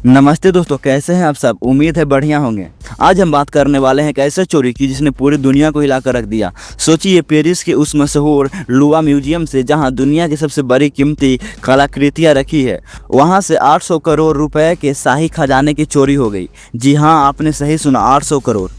नमस्ते दोस्तों, कैसे हैं आप सब। उम्मीद है बढ़िया होंगे। आज हम बात करने वाले हैं एक ऐसे चोरी की जिसने पूरी दुनिया को हिला कर रख दिया। सोचिए, पेरिस के उस मशहूर लुआ म्यूजियम से, जहां दुनिया की सबसे बड़ी कीमती कलाकृतियां रखी है, वहां से 800 करोड़ रुपए के शाही खजाने की चोरी हो गई। जी हाँ, आपने सही सुना, 800 करोड़।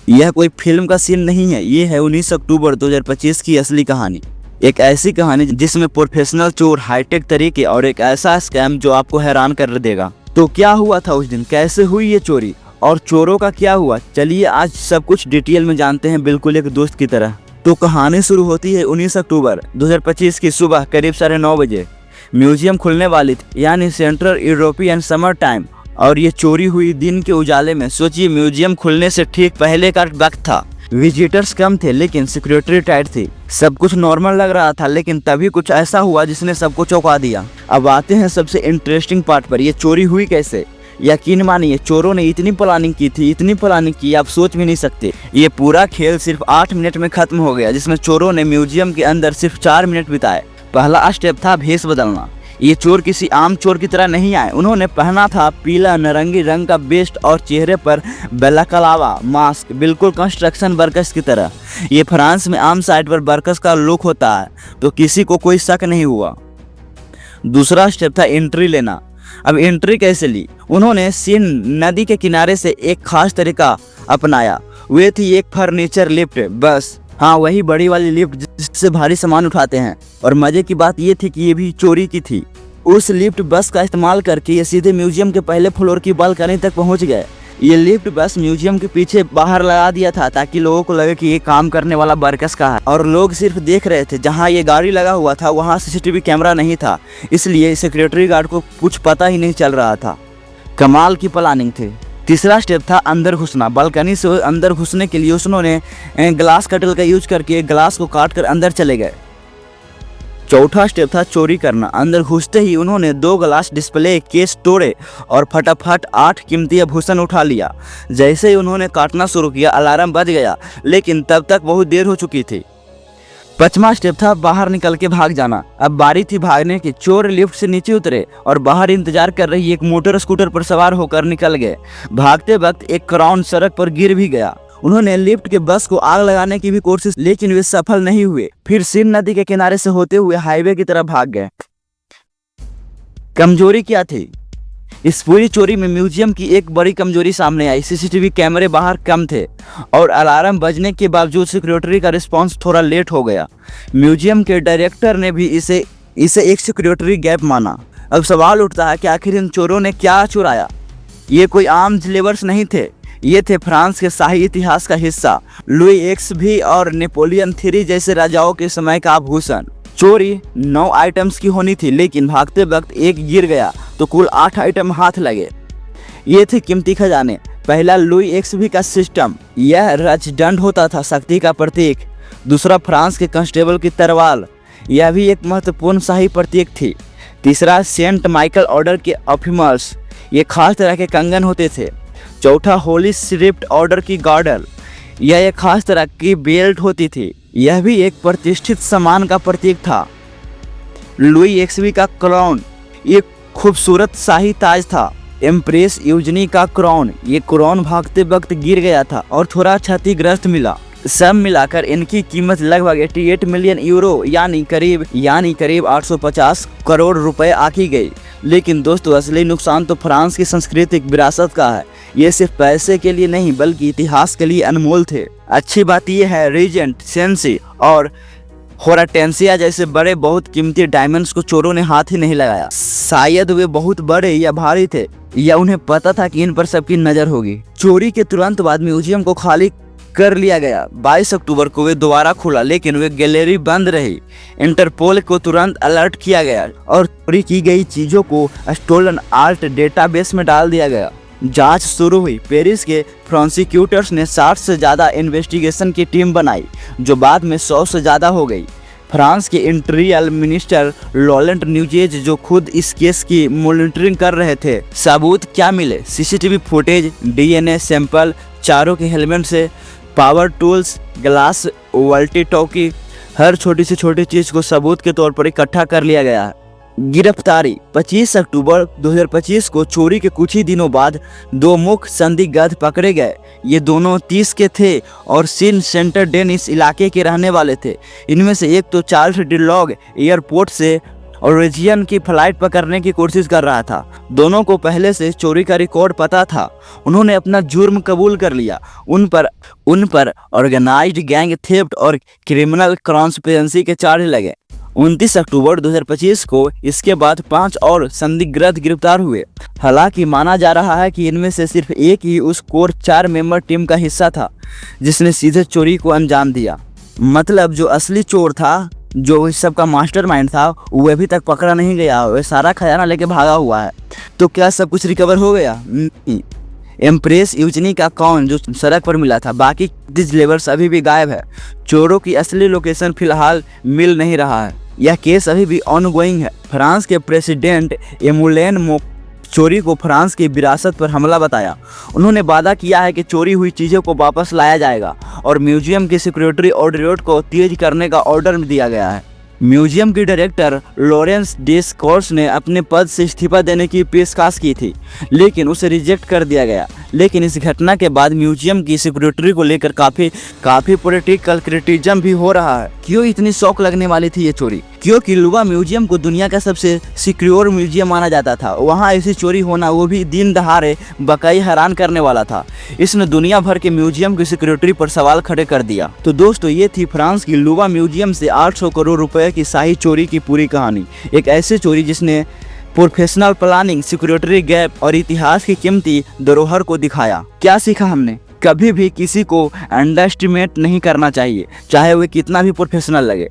यह कोई फिल्म का सीन नहीं है, ये है 19 अक्टूबर 2025 की असली कहानी। एक ऐसी कहानी जिसमें प्रोफेशनल चोर, हाईटेक तरीके और एक ऐसा स्कैम जो आपको हैरान कर देगा। तो क्या हुआ था उस दिन, कैसे हुई ये चोरी और चोरों का क्या हुआ, चलिए आज सब कुछ डिटेल में जानते हैं, बिल्कुल एक दोस्त की तरह। तो कहानी शुरू होती है 19 अक्टूबर 2025 की सुबह करीब 9:30 बजे। म्यूजियम खुलने वाली थी, यानी सेंट्रल यूरोपियन समर टाइम, और ये चोरी हुई दिन के उजाले में। सोचिए, म्यूजियम खुलने से ठीक पहले का वक्त था। विजिटर्स कम थे लेकिन सिक्योरिटी टाइट थी। सब कुछ नॉर्मल लग रहा था, लेकिन तभी कुछ ऐसा हुआ जिसने सबको चौंका दिया। अब आते हैं सबसे इंटरेस्टिंग पार्ट पर, ये चोरी हुई कैसे। यकीन मानिए, चोरों ने इतनी प्लानिंग की थी, इतनी प्लानिंग की आप सोच भी नहीं सकते। ये पूरा खेल सिर्फ 8 मिनट में खत्म हो गया, जिसमें चोरों ने म्यूजियम के अंदर सिर्फ 4 मिनट बिताए। पहला स्टेप था भेष बदलना। ये चोर किसी आम चोर की तरह नहीं आए। उन्होंने पहना था पीला नारंगी रंग का वेस्ट और चेहरे पर बेलाकलावा मास्क, बिल्कुल कंस्ट्रक्शन वर्कर्स की तरह। ये फ्रांस में आम साइड पर वर्कर्स का लुक होता है, तो किसी को कोई शक नहीं हुआ। दूसरा स्टेप था एंट्री लेना। अब एंट्री कैसे ली? उन्होंने सीन नदी के किनारे से एक खास तरीका अपनाया। वे थी एक फर्नीचर लिफ्ट, बस हाँ, वही बड़ी वाली लिफ्ट जिससे भारी सामान उठाते हैं। और मजे की बात ये थी कि ये भी चोरी की थी। उस लिफ्ट बस का इस्तेमाल करके ये सीधे म्यूजियम के पहले फ्लोर की बालकनी तक पहुंच गए। ये लिफ्ट बस म्यूजियम के पीछे बाहर लगा दिया था, ताकि लोगों को लगे कि ये काम करने वाला वर्कर्स का है, और लोग सिर्फ देख रहे थे। जहाँ ये गाड़ी लगा हुआ था वहाँ CCTV कैमरा नहीं था, इसलिए सिक्योरिटी गार्ड को कुछ पता ही नहीं चल रहा था। कमाल की प्लानिंग थी। तीसरा स्टेप था अंदर घुसना। बालकनी से अंदर घुसने के लिए उन्होंने ग्लास कटर का यूज करके ग्लास को काट कर अंदर चले गए। चौथा स्टेप था चोरी करना। अंदर घुसते ही उन्होंने 2 ग्लास डिस्प्ले केस तोड़े और फटाफट 8 कीमती आभूषण उठा लिया। जैसे ही उन्होंने काटना शुरू किया, अलार्म बज गया, लेकिन तब तक बहुत देर हो चुकी थी। पांचवा स्टेप था बाहर निकल के भाग जाना। अब बारी थी भागने की। चोर लिफ्ट से नीचे उतरे और बाहर इंतजार कर रही एक मोटर स्कूटर पर सवार होकर निकल गए। भागते वक्त एक क्राउन सड़क पर गिर भी गया। उन्होंने लिफ्ट के बस को आग लगाने की भी कोशिश, लेकिन वे सफल नहीं हुए। फिर सीन नदी के किनारे से होते हुए हाईवे की तरफ भाग गए। कमजोरी क्या थी इस पूरी चोरी में? म्यूजियम की एक बड़ी कमजोरी सामने आई। CCTV कैमरे बाहर कम थे और अलार्म बजने के बावजूद सिक्योरिटी का रिस्पांस थोड़ा लेट हो गया। म्यूजियम के डायरेक्टर ने भी इसे एक सिक्योरिटी गैप माना। अब सवाल उठता है कि आखिर इन चोरों ने क्या चुराया। ये कोई आम ज्वेलर्स नहीं थे, ये थे फ्रांस के शाही इतिहास का हिस्सा, लुई XV और नेपोलियन III जैसे राजाओं के समय का आभूषण। चोरी 9 आइटम्स की होनी थी, लेकिन भागते वक्त एक गिर गया तो कुल 8 आइटम हाथ लगे। ये थे कीमती खजाने। पहला लुई XV का सिस्टम, यह राजदंड होता था, शक्ति का प्रतीक। दूसरा फ्रांस के कांस्टेबल की तलवार, यह भी एक महत्वपूर्ण शाही प्रतीक थी। तीसरा सेंट माइकल ऑर्डर के ऑफिमर्स, ये खास तरह के कंगन होते थे। चौथा होली श्रिफ्ट ऑर्डर की गार्डर, यह एक खास तरह की बेल्ट होती थी, यह भी एक प्रतिष्ठित सम्मान का प्रतीक था। लुई XV का क्राउन, ये खूबसूरत शाही ताज था। एम्प्रेस यूजनी का क्राउन, ये क्राउन भागते वक्त गिर गया था और थोड़ा क्षतिग्रस्त मिला। सब मिलाकर इनकी कीमत लगभग 88 मिलियन यूरो यानी करीब 850 करोड़ रुपए आकी गई। लेकिन दोस्तों, असली नुकसान तो फ्रांस की सांस्कृतिक विरासत का है। ये सिर्फ पैसे के लिए नहीं, बल्कि इतिहास के लिए अनमोल थे। अच्छी बात यह है, रीजेंट, सेंसी और होराटेंसिया जैसे बड़े बहुत कीमती डायमंड्स को चोरों ने हाथ ही नहीं लगाया। शायद वे बहुत बड़े या भारी थे, या उन्हें पता था कि इन पर सबकी नजर होगी। चोरी के तुरंत बाद म्यूजियम को खाली कर लिया गया। 22 अक्टूबर को वे दोबारा खुला, लेकिन वे गैलरी बंद रही। इंटरपोल को तुरंत अलर्ट किया गया और चोरी की गई चीजों को स्टोलन आर्ट डेटाबेस में डाल दिया गया। जांच शुरू हुई। पेरिस के प्रोसिक्यूटर्स ने 60 से ज़्यादा इन्वेस्टिगेशन की टीम बनाई, जो बाद में 100 से ज़्यादा हो गई। फ्रांस के इंटीरियर मिनिस्टर लॉरेंट न्यूजेज, जो खुद इस केस की मॉनिटरिंग कर रहे थे। सबूत क्या मिले? CCTV फुटेज, DNA सैंपल, चारों के हेलमेट से, पावर टूल्स, ग्लास, वॉल्टी टॉकी, हर छोटी से छोटी चीज़ को सबूत के तौर पर इकट्ठा कर लिया गया है। गिरफ्तारी 25 अक्टूबर 2025 को चोरी के कुछ ही दिनों बाद दो मुख्य संदिग्ध पकड़े गए। ये दोनों 30 के थे और सिन सेंटर डेनिस इलाके के रहने वाले थे। इनमें से एक तो चार्ल्स डिलॉग एयरपोर्ट से ओरिजियन की फ्लाइट पकड़ने की कोशिश कर रहा था। दोनों को पहले से चोरी का रिकॉर्ड पता था। उन्होंने अपना जुर्म कबूल कर लिया। उन पर ऑर्गेनाइज्ड गैंग थेफ्ट और क्रिमिनल कॉन्स्पिरेसी के चार्ज लगे। 29 अक्टूबर 2025 को इसके बाद 5 और संदिग्ध गिरफ्तार हुए। हालांकि माना जा रहा है कि इनमें से सिर्फ एक ही उस कोर 4 मेंबर टीम का हिस्सा था जिसने सीधे चोरी को अंजाम दिया। मतलब जो असली चोर था, जो इस सब का मास्टरमाइंड था, वो अभी तक पकड़ा नहीं गया। वह सारा खजाना लेके भागा हुआ है। तो क्या सब कुछ रिकवर हो गया? एम्प्रेस यूजनी का कौन जो सड़क पर मिला था, बाकी लेबर्स अभी भी गायब है। चोरों की असली लोकेशन फिलहाल मिल नहीं रहा है। यह केस अभी भी ऑनगोइंग है। फ्रांस के प्रेसिडेंट एमुलेन चोरी को फ्रांस की विरासत पर हमला बताया। उन्होंने वादा किया है कि चोरी हुई चीज़ों को वापस लाया जाएगा और म्यूजियम की सिक्योरिटी ऑडिट को तेज करने का ऑर्डर दिया गया है। म्यूजियम के डायरेक्टर लॉरेंस डेस्कोर्स ने अपने पद से इस्तीफा देने की पेशकश की थी, लेकिन उसे रिजेक्ट कर दिया गया। लेकिन इस घटना के बाद म्यूजियम की सिक्योरिटी को लेकर काफ़ी पॉलिटिकल क्रिटिसिज्म भी हो रहा है। क्यों इतनी शौक लगने वाली थी ये चोरी? क्योंकि लुवा म्यूजियम को दुनिया का सबसे सिक्योर म्यूजियम माना जाता था। वहाँ ऐसी चोरी होना, वो भी दिन दहाड़े, वाकई हैरान करने वाला था। इसने दुनिया भर के म्यूजियम की सिक्योरिटी पर सवाल खड़े कर दिया। तो दोस्तों, ये थी फ्रांस की लुवा म्यूजियम से 800 करोड़ रुपए की शाही चोरी की पूरी कहानी। एक ऐसी चोरी जिसने प्रोफेशनल प्लानिंग, सिक्योरिटी गैप और इतिहास की कीमती धरोहर को दिखाया। क्या सीखा हमने? कभी भी किसी को अंडरएस्टिमेट नहीं करना चाहिए, चाहे वह कितना भी प्रोफेशनल लगे।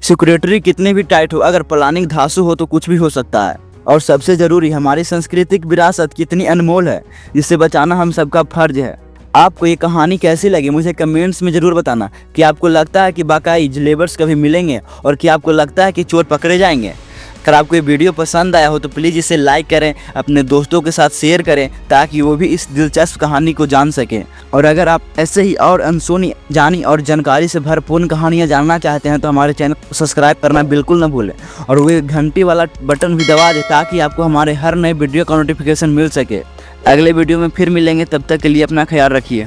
सिक्योरिटी कितनी भी टाइट हो, अगर प्लानिंग धांसू हो तो कुछ भी हो सकता है। और सबसे ज़रूरी, हमारी सांस्कृतिक विरासत कितनी अनमोल है, जिसे बचाना हम सबका फर्ज है। आपको ये कहानी कैसी लगी मुझे कमेंट्स में ज़रूर बताना। कि आपको लगता है कि वाकई लेबर्स कभी मिलेंगे और क्या आपको लगता है कि चोर पकड़े जाएंगे? अगर आपको ये वीडियो पसंद आया हो तो प्लीज़ इसे लाइक करें, अपने दोस्तों के साथ शेयर करें ताकि वो भी इस दिलचस्प कहानी को जान सकें। और अगर आप ऐसे ही और अनसुनी, जानी और जानकारी से भरपूर कहानियाँ जानना चाहते हैं तो हमारे चैनल को सब्सक्राइब करना बिल्कुल न भूलें और वो घंटी वाला बटन भी दबा दें ताकि आपको हमारे हर नए वीडियो का नोटिफिकेशन मिल सके। अगले वीडियो में फिर मिलेंगे, तब तक के लिए अपना ख्याल रखिए।